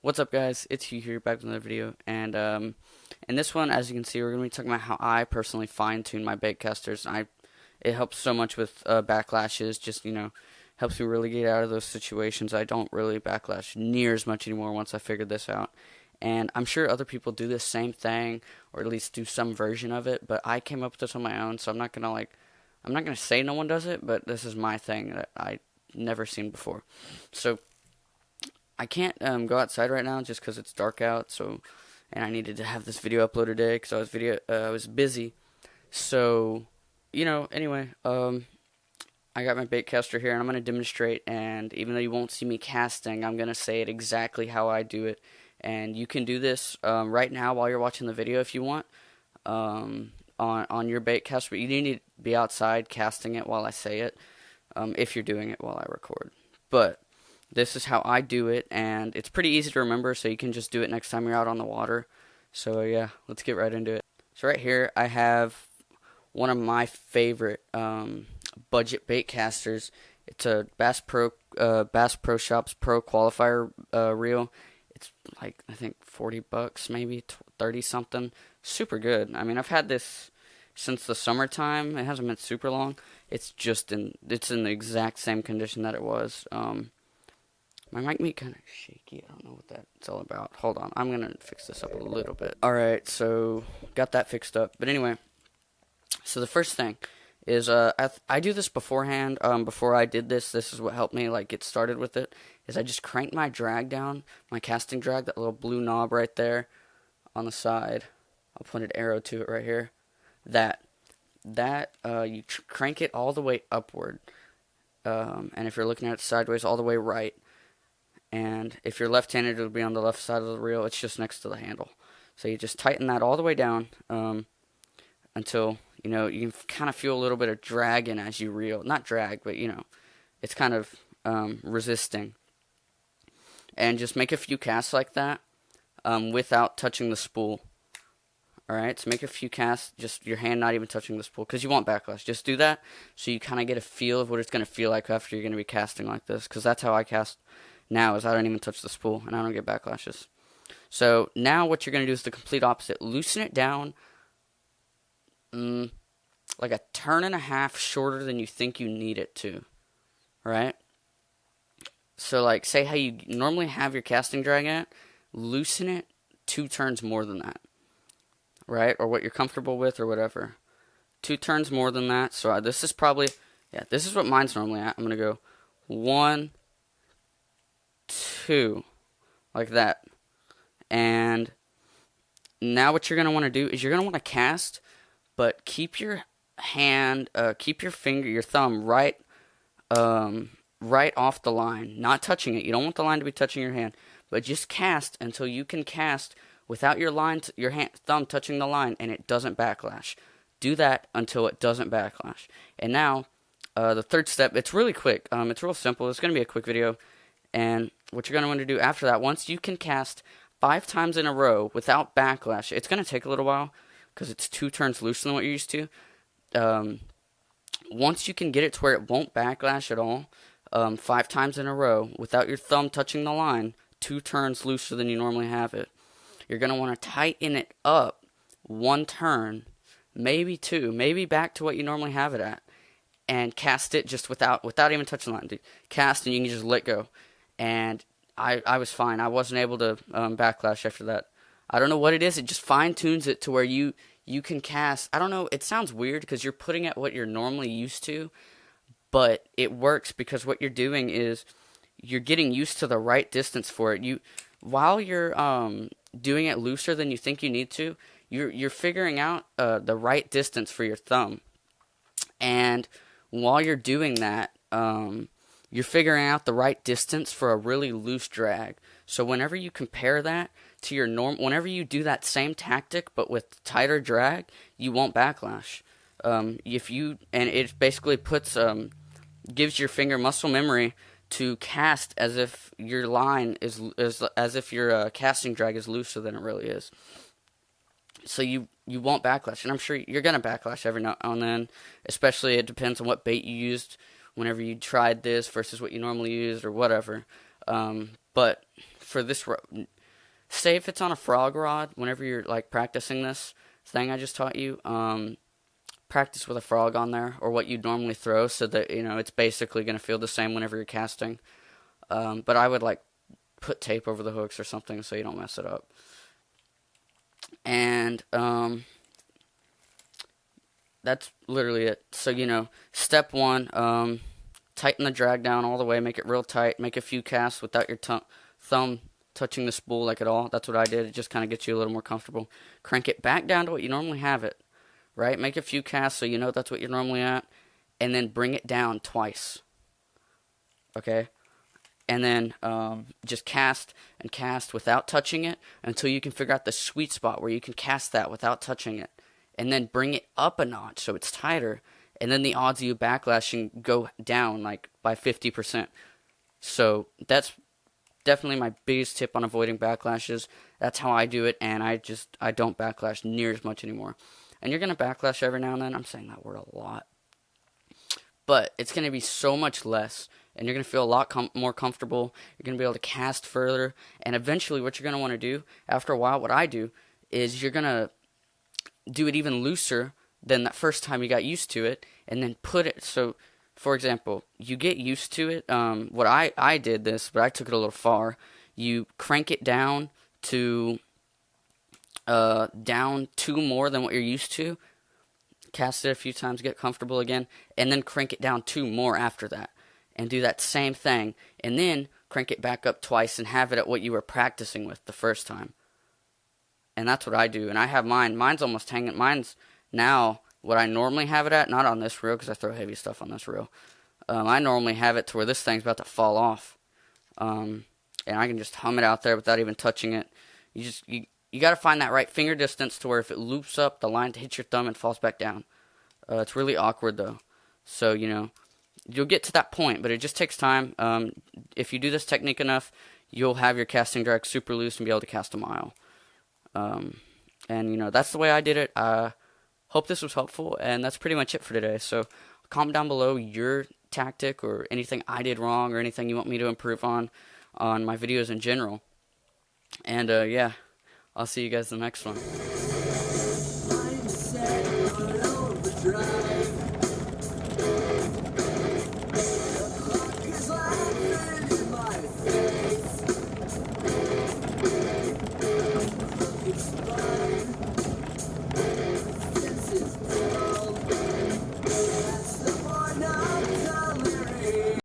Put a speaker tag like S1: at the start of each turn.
S1: What's up, guys? It's Hugh here, back with another video, and in this one, as you can see, we're gonna be talking about how I personally fine-tune my baitcasters. It helps so much with backlashes. Just helps me really get out of those situations. I don't really backlash near as much anymore once I figured this out, and I'm sure other people do the same thing, or at least do some version of it. But I came up with this on my own, so I'm not gonna say no one does it, but this is my thing that I never seen before. So I can't go outside right now just because it's dark out. And I needed to have this video uploaded today because I was busy. So, anyway, I got my baitcaster here and I'm gonna demonstrate. And even though you won't see me casting, I'm gonna say it exactly how I do it. And you can do this right now while you're watching the video if you want on your baitcaster. But you need to be outside casting it while I say it if you're doing it while I record. But this is how I do it, and it's pretty easy to remember, so you can just do it next time you're out on the water. So yeah, let's get right into it. So right here, I have one of my favorite budget bait casters. It's a Bass Pro Shops Pro Qualifier reel. It's like, I think $40, maybe 30 something. Super good. I mean, I've had this since the summertime. It hasn't been super long. It's in the exact same condition that it was. My mic may kind of shaky. I don't know what that's all about. Hold on. I'm going to fix this up a little bit. Alright, so got that fixed up. But anyway, so the first thing is I do this beforehand. Before I did this is what helped me get started with it, is I just cranked my drag down, my casting drag, that little blue knob right there on the side. I'll put an arrow to it right here. You crank it all the way upward. And if you're looking at it sideways, all the way right. And if you're left-handed, it'll be on the left side of the reel. It's just next to the handle. So you just tighten that all the way down until, you can kind of feel a little bit of dragging as you reel. Not drag, but, it's kind of resisting. And just make a few casts like that without touching the spool. Alright, so make a few casts, just your hand not even touching the spool, because you want backlash. Just do that so you kind of get a feel of what it's going to feel like after you're going to be casting like this, because that's how I cast now, is I don't even touch the spool, and I don't get backlashes. So now what you're going to do is the complete opposite. Loosen it down like a turn and a half shorter than you think you need it to. Right? So say how you normally have your casting drag at, loosen it 2 turns more than that. Right? Or what you're comfortable with or whatever. 2 turns more than that. So this is probably, this is what mine's normally at. I'm going to go 1, 2, like that. And now what you're going to want to do is you're going to want to cast, but keep your hand, keep your finger, your thumb right off the line, not touching it. You don't want the line to be touching your hand, but just cast until you can cast without your thumb touching the line, and it doesn't backlash. Do that until it doesn't backlash. And now, the third step, it's really quick. It's real simple. It's going to be a quick video. And what you're going to want to do after that, once you can cast 5 times in a row without backlash, it's going to take a little while because it's 2 turns looser than what you're used to. Once you can get it to where it won't backlash at all, 5 times in a row without your thumb touching the line, 2 turns looser than you normally have it, you're going to want to tighten it up 1 turn, maybe 2, maybe back to what you normally have it at, and cast it just without even touching the line. Dude. Cast and you can just let go. And I was fine. I wasn't able to backlash after that. I don't know what it is. It just fine-tunes it to where you can cast. I don't know. It sounds weird because you're putting at what you're normally used to. But it works because what you're doing is you're getting used to the right distance for it. While you're doing it looser than you think you need to, you're figuring out the right distance for your thumb. And while you're doing that, you're figuring out the right distance for a really loose drag. So whenever you compare that to your whenever you do that same tactic but with tighter drag, you won't backlash. And it basically gives your finger muscle memory to cast as if your line as if your casting drag is looser than it really is. So you won't backlash, and I'm sure you're gonna backlash every now and then. Especially, it depends on what bait you used whenever you tried this versus what you normally used or whatever. But for this, say if it's on a frog rod, whenever you're like practicing this thing I just taught you, practice with a frog on there, or what you'd normally throw, so that, you know, it's basically going to feel the same whenever you're casting. But I would like put tape over the hooks or something so you don't mess it up. And that's literally it. So, you know, step one, tighten the drag down all the way, make it real tight, make a few casts without your thumb touching the spool like at all. That's what I did. It just kind of gets you a little more comfortable. Crank it back down to what you normally have it, right? Make a few casts so you know that's what you're normally at, and then bring it down twice, okay? And then just cast and cast without touching it until you can figure out the sweet spot where you can cast that without touching it. And then bring it up a notch so it's tighter. And then the odds of you backlashing go down like by 50%. So that's definitely my biggest tip on avoiding backlashes. That's how I do it, and I don't backlash near as much anymore. And you're going to backlash every now and then. I'm saying that word a lot. But it's going to be so much less, and you're going to feel a lot more comfortable. You're going to be able to cast further, and eventually what you're going to want to do, after a while, what I do, is you're going to do it even looser than that first time you got used to it, and then put it, so, for example, you get used to it. What I did this, but I took it a little far. You crank it down to, down 2 more than what you're used to, cast it a few times, get comfortable again, and then crank it down 2 more after that, and do that same thing, and then crank it back up twice and have it at what you were practicing with the first time. And that's what I do, and I have mine. Mine's almost hanging. Mine's now what I normally have it at, not on this reel because I throw heavy stuff on this reel. I normally have it to where this thing's about to fall off, and I can just hum it out there without even touching it. You got to find that right finger distance to where if it loops up, the line hits your thumb and falls back down. It's really awkward though, so you know you'll get to that point, but it just takes time. If you do this technique enough, you'll have your casting drag super loose and be able to cast a mile. And you know, that's the way I did it. Hope this was helpful, and that's pretty much it for today. So comment down below your tactic or anything I did wrong or anything you want me to improve on my videos in general. And yeah, I'll see you guys in the next one.